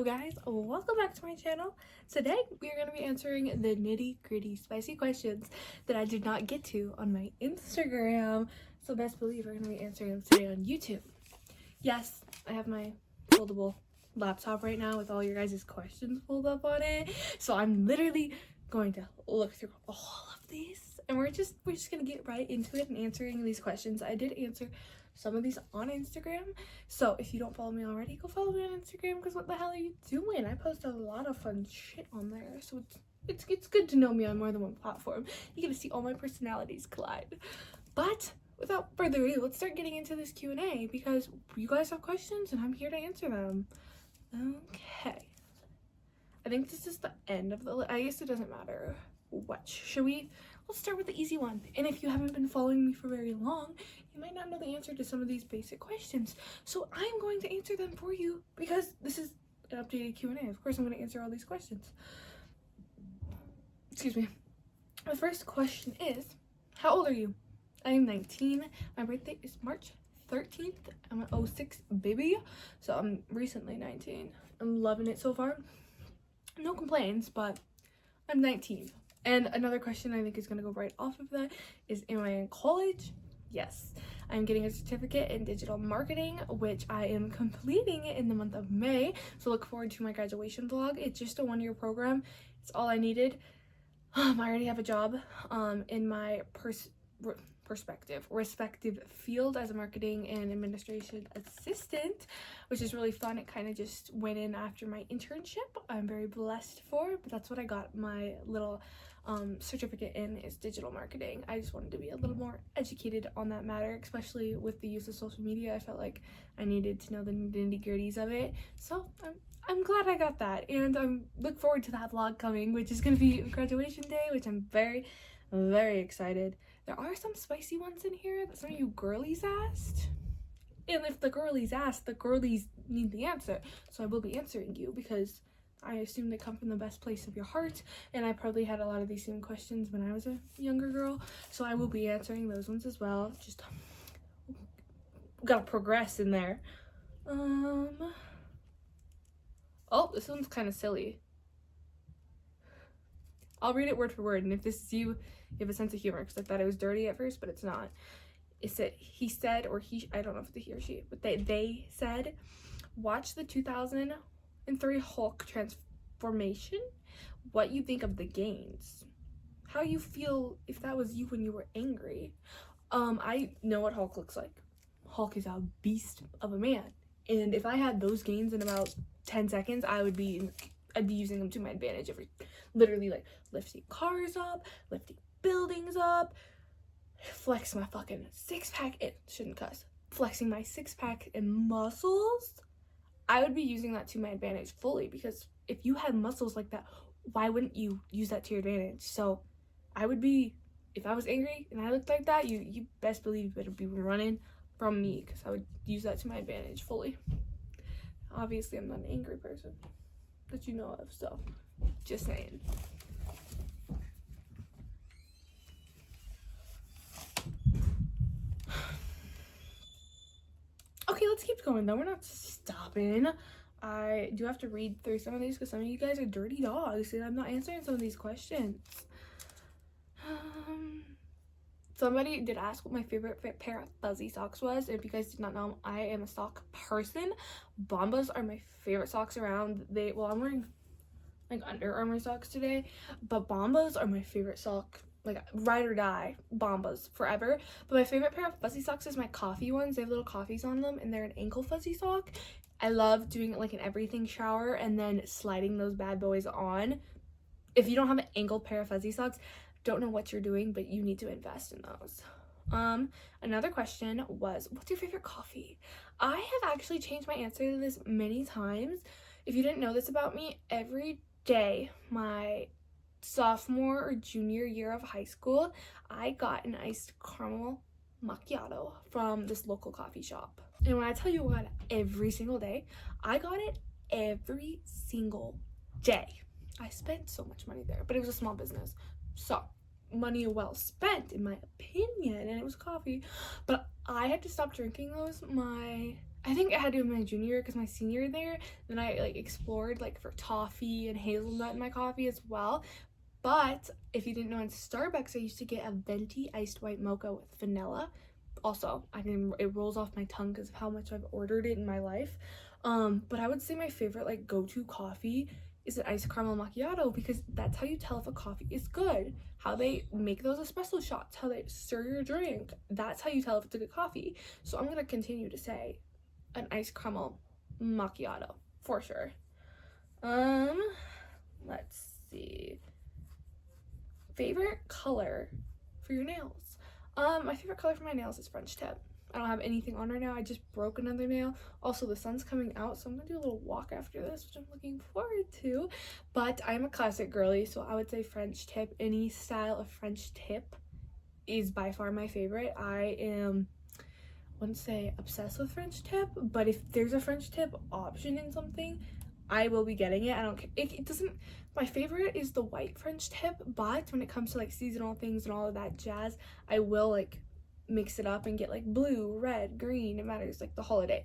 guys, welcome back to my channel. Today we are going to be answering the nitty-gritty spicy questions that I did not get to on my Instagram, so best believe we're going to be answering them today on YouTube. Yes, I have my foldable laptop right now with all your guys' questions pulled up on it, so I'm literally going to look through all of these and we're just going to get right into it and answering these questions. I did answer some of these on Instagram, so if you don't follow me already, go follow me on Instagram, because what the hell are you doing? I post a lot of fun shit on there, so it's good to know me on more than one platform. You get to see all my personalities collide. But without further ado, let's start getting into this Q&A, because you guys have questions and I'm here to answer them. Okay, I think this is the end of the I guess it doesn't matter what. Let's start with the easy one. And if you haven't been following me for very long, you might not know the answer to some of these basic questions. So I'm going to answer them for you because this is an updated Q&A. Of course, I'm going to answer all these questions. Excuse me. The first question is, how old are you? I am 19. My birthday is March 13th. I'm an 06 baby. So I'm recently 19. I'm loving it so far. No complaints, but I'm 19. And another question I think is going to go right off of that is, am I in college? Yes. I'm getting a certificate in digital marketing, which I am completing in the month of May. So look forward to my graduation vlog. It's just a one-year program. It's all I needed. I already have a job in my respective field as a marketing and administration assistant, which is really fun. It kind of just went in after my internship. I'm very blessed for, but that's what I got my little certificate in, is digital marketing. I just wanted to be a little more educated on that matter, especially with the use of social media. I felt like I needed to know the nitty-gritties of it, so I'm glad I got that, and I'm look forward to that vlog coming, which is going to be graduation day, which I'm very excited. There are some spicy ones in here that some of you girlies asked, and if the girlies asked, the girlies need the answer, so I will be answering you because I assume they come from the best place of your heart, and I probably had a lot of these same questions when I was a younger girl, so I will be answering those ones as well. Just gotta progress in there. Oh, this one's kind of silly. I'll read it word for word, and if this is you have a sense of humor, because I thought it was dirty at first, but it's not. It said, he said, or he, I don't know if it's a he or she, but they said, watch the 2003 Hulk transformation, what you think of the gains, how you feel if that was you when you were angry. I know what Hulk looks like. Hulk is a beast of a man, and if I had those gains in about 10 seconds, I'd be using them to my advantage. Literally, like, lifting cars up, lifting buildings up, flex my fucking six-pack, flexing my six-pack and muscles. I would be using that to my advantage fully, because if you had muscles like that, why wouldn't you use that to your advantage? So I would be, if I was angry and I looked like that, you best believe you better be running from me, because I would use that to my advantage fully. Obviously, I'm not an angry person that you know of, so just saying. Okay, let's keep going though. We're not stopping. I do have to read through some of these because some of you guys are dirty dogs and I'm not answering some of these questions. Somebody did ask what my favorite pair of fuzzy socks was. If you guys did not know, I am a sock person. Bombas are my favorite socks around. Well, I'm wearing like Under Armour socks today, but Bombas are my favorite sock. Like, ride or die, Bombas forever. But my favorite pair of fuzzy socks is my coffee ones. They have little coffees on them, and they're an ankle fuzzy sock. I love doing it like an everything shower and then sliding those bad boys on. If you don't have an ankle pair of fuzzy socks, don't know what you're doing, but you need to invest in those. Another question was, what's your favorite coffee? I have actually changed my answer to this many times. If you didn't know this about me, every day my sophomore or junior year of high school, I got an iced caramel macchiato from this local coffee shop. And when I tell you what, every single day, I got it every single day. I spent so much money there, but it was a small business, so money well spent in my opinion, and it was coffee. But I had to stop drinking those I think I had to do my junior year because my senior year there, then I like explored like for toffee and hazelnut in my coffee as well. But if you didn't know, in Starbucks I used to get a venti iced white mocha with vanilla. Also, it rolls off my tongue because of how much I've ordered it in my life. But I would say my favorite like go-to coffee is an iced caramel macchiato, because that's how you tell if a coffee is good. How they make those espresso shots, how they stir your drink, that's how you tell if it's a good coffee. So I'm gonna continue to say an iced caramel macchiato for sure. Let's see. Favorite color for your nails? My favorite color for my nails is French tip. I don't have anything on right now. I just broke another nail. Also, the sun's coming out, so I'm gonna do a little walk after this, which I'm looking forward to. But I'm a classic girly, so I would say French tip. Any style of French tip is by far my favorite. I wouldn't say obsessed with French tip, but if there's a French tip option in something, I will be getting it. I don't care. It doesn't, my favorite is the white French tip, but when it comes to like seasonal things and all of that jazz, I will like mix it up and get like blue, red, green. It matters, like the holiday.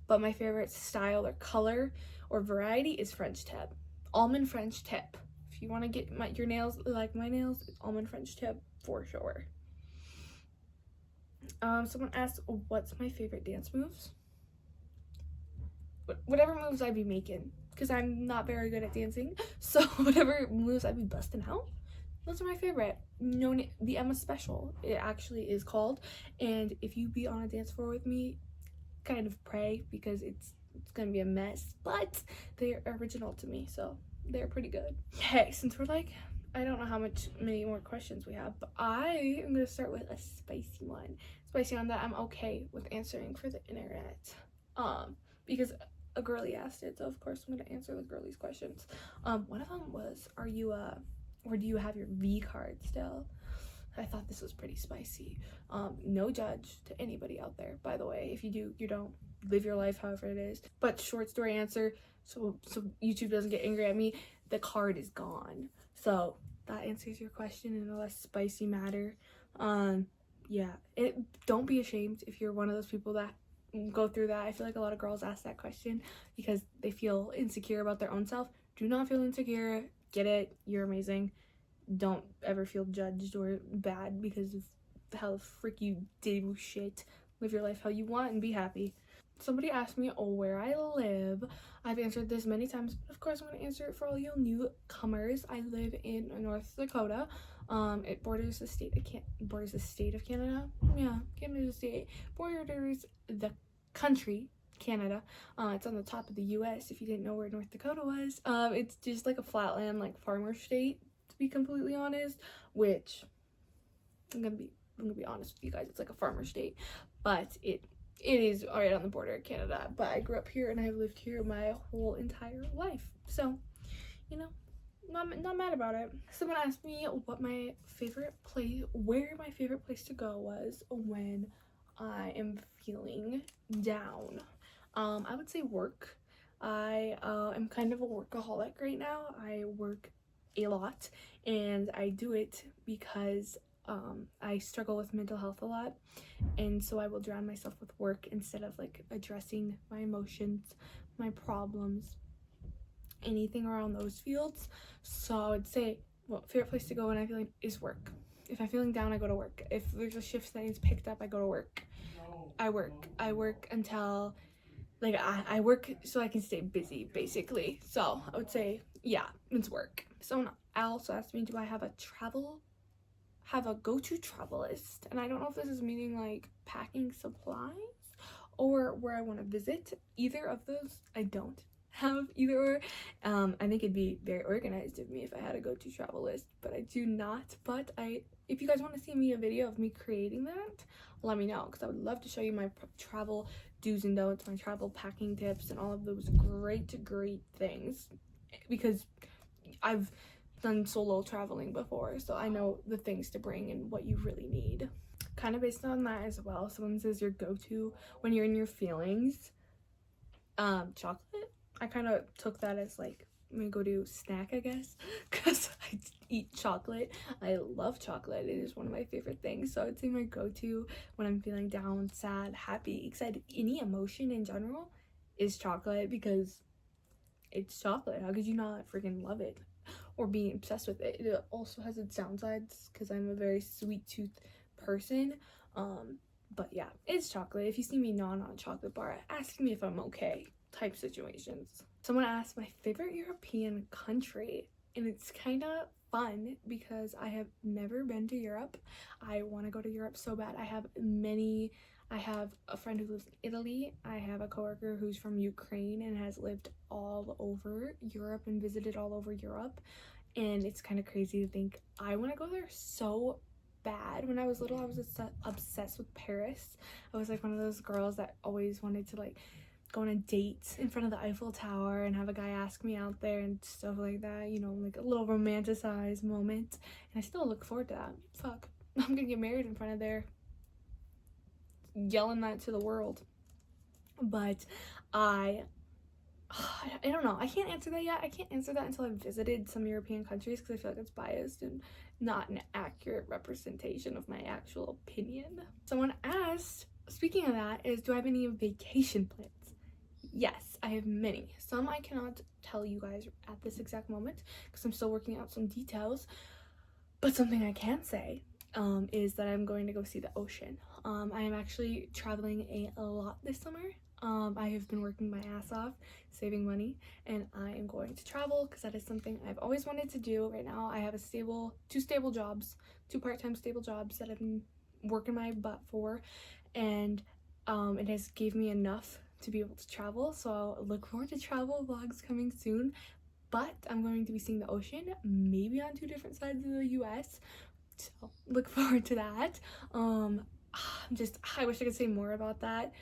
But my favorite style or color or variety is French tip. Almond French tip. If you want to get your nails like my nails, almond French tip for sure. Someone asked, what's my favorite dance moves? Whatever moves I be making, because I'm not very good at dancing, so whatever moves I be busting out, those are my favorite. The Emma Special, it actually is called, and if you be on a dance floor with me, kind of pray, because it's gonna be a mess, but they're original to me, so they're pretty good. Okay, since we're like, I don't know many more questions we have, but I am gonna start with a spicy one. Spicy one that I'm okay with answering for the internet. Because a girly asked it, so of course I'm gonna answer the girlies' questions. One of them was, or do you have your V card still? I thought this was pretty spicy. No judge to anybody out there, by the way. If you do, you don't. Live your life however it is. But short story answer, so YouTube doesn't get angry at me, the card is gone. So that answers your question in a less spicy matter. Yeah, don't be ashamed if you're one of those people that go through that. I feel like a lot of girls ask that question because they feel insecure about their own self. Do not feel insecure. Get it. You're amazing. Don't ever feel judged or bad because of how the frick you do shit. Live your life how you want and be happy. Somebody asked me where I live. I've answered this many times, but of course I'm going to answer it for all you newcomers. I live in North Dakota. It borders the state of Canada. Yeah, Canada's state. Borders the country, Canada. It's on the top of the US, if you didn't know where North Dakota was. It's just like a flatland, like farmer state, to be completely honest, which I'm gonna be honest with you guys, it's like a farmer state, but it is right on the border of Canada. But I grew up here and I've lived here my whole entire life, so you know, not mad about it. Someone asked me where my favorite place to go was when I am feeling down. I would say work. I am kind of a workaholic right now. I work a lot, and I do it because I struggle with mental health a lot, and so I will drown myself with work instead of like addressing my emotions, my problems, anything around those fields. So I would say, well, favorite place to go when I'm feeling is work. If I'm feeling down, I go to work. If there's a shift that needs picked up, I go to work. I work until like I work so I can stay busy, basically. So I would say, yeah, it's work. Someone also asked me, do I have a go-to travel list? And I don't know if this is meaning like packing supplies or where I want to visit. Either of those, I don't have either or. I think it'd be very organized of me if I had a go-to travel list, but I do not. But if you guys want to see a video of me creating that, let me know, because I would love to show you my travel do's and don'ts, my travel packing tips, and all of those great things, because I've done solo traveling before, so I know the things to bring and what you really need. Kind of based on that as well, someone says your go-to when you're in your feelings, chocolate. I kind of took that as like my go-to snack, I guess, because I eat chocolate. I love chocolate. It is one of my favorite things. So I'd say my go-to when I'm feeling down, sad, happy, excited, any emotion in general is chocolate, because it's chocolate. How could you not freaking love it or be obsessed with it? It also has its downsides because I'm a very sweet tooth person. But yeah, it's chocolate. If you see me gnawing on a chocolate bar, ask me if I'm okay type situations. Someone asked my favorite European country, and it's kind of fun because I have never been to Europe. I want to go to Europe so bad. I have a friend who lives in Italy. I have a coworker who's from Ukraine and has lived all over Europe and visited all over Europe. And it's kind of crazy to think I want to go there so bad. When I was little, I was obsessed with Paris. I was like one of those girls that always wanted to like go on a date in front of the Eiffel Tower and have a guy ask me out there and stuff like that, you know, like a little romanticized moment. And I still look forward to that. Fuck, I'm gonna get married in front of there, yelling that to the world. But I don't know. I can't answer that yet. I can't answer that until I've visited some European countries, because I feel like it's biased and not an accurate representation of my actual opinion. Someone asked, speaking of that, do I have any vacation plans? Yes, I have many. Some I cannot tell you guys at this exact moment because I'm still working out some details. But something I can say is that I'm going to go see the ocean. I am actually traveling a lot this summer. I have been working my ass off, saving money, and I am going to travel because that is something I've always wanted to do. Right now, I have two part-time stable jobs that I've been working my butt for, and it has gave me enough to be able to travel. So I'll look forward to travel vlogs coming soon. But I'm going to be seeing the ocean, maybe on 2 different sides of the US. So look forward to that. I wish I could say more about that.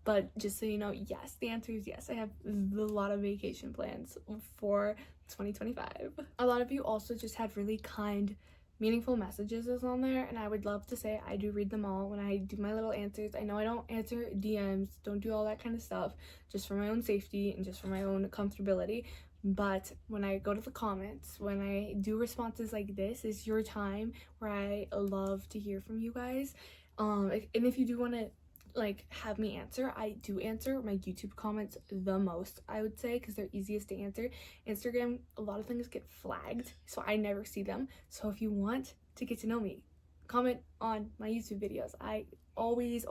But just so you know, yes, the answer is yes. I have a lot of vacation plans for 2025. A lot of you also just had really kind, meaningful messages on there, and I would love to say I do read them all when I do my little answers. I know I don't answer DMs, don't do all that kind of stuff, just for my own safety and just for my own comfortability. But when I go to the comments, when I do responses like this, is your time where I love to hear from you guys. And if you do want to like have me answer, I do answer my YouTube comments the most, I would say, because they're easiest to answer. Instagram, a lot of things get flagged, so I never see them. So if you want to get to know me, comment on my YouTube videos. I always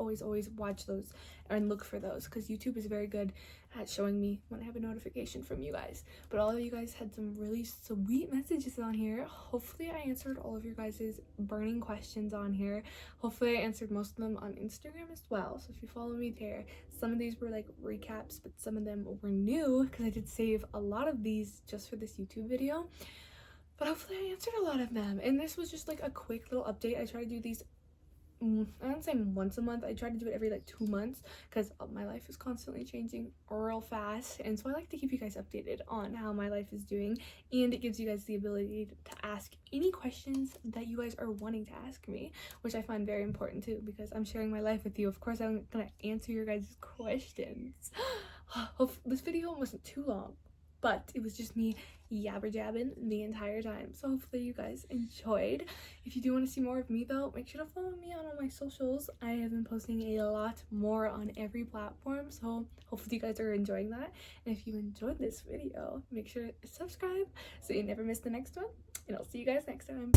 watch those and look for those, because YouTube is very good at showing me when I have a notification from you guys. But all of you guys had some really sweet messages on here. Hopefully I answered all of your guys' burning questions on here. Hopefully I answered most of them on Instagram as well, so if you follow me there. Some of these were like recaps, but some of them were new because I did save a lot of these just for this YouTube video. But hopefully I answered a lot of them, and this was just like a quick little update. I try to do these, I don't say once a month, I try to do it every like 2 months, because my life is constantly changing real fast, and so I like to keep you guys updated on how my life is doing, and it gives you guys the ability to ask any questions that you guys are wanting to ask me, which I find very important too, because I'm sharing my life with you. Of course I'm gonna answer your guys' questions. This video wasn't too long, but it was just me yabber jabbing the entire time, so hopefully you guys enjoyed. If you do want to see more of me though, make sure to follow me on all my socials. I have been posting a lot more on every platform, so hopefully you guys are enjoying that. And if you enjoyed this video, make sure to subscribe so you never miss the next one, and I'll see you guys next time.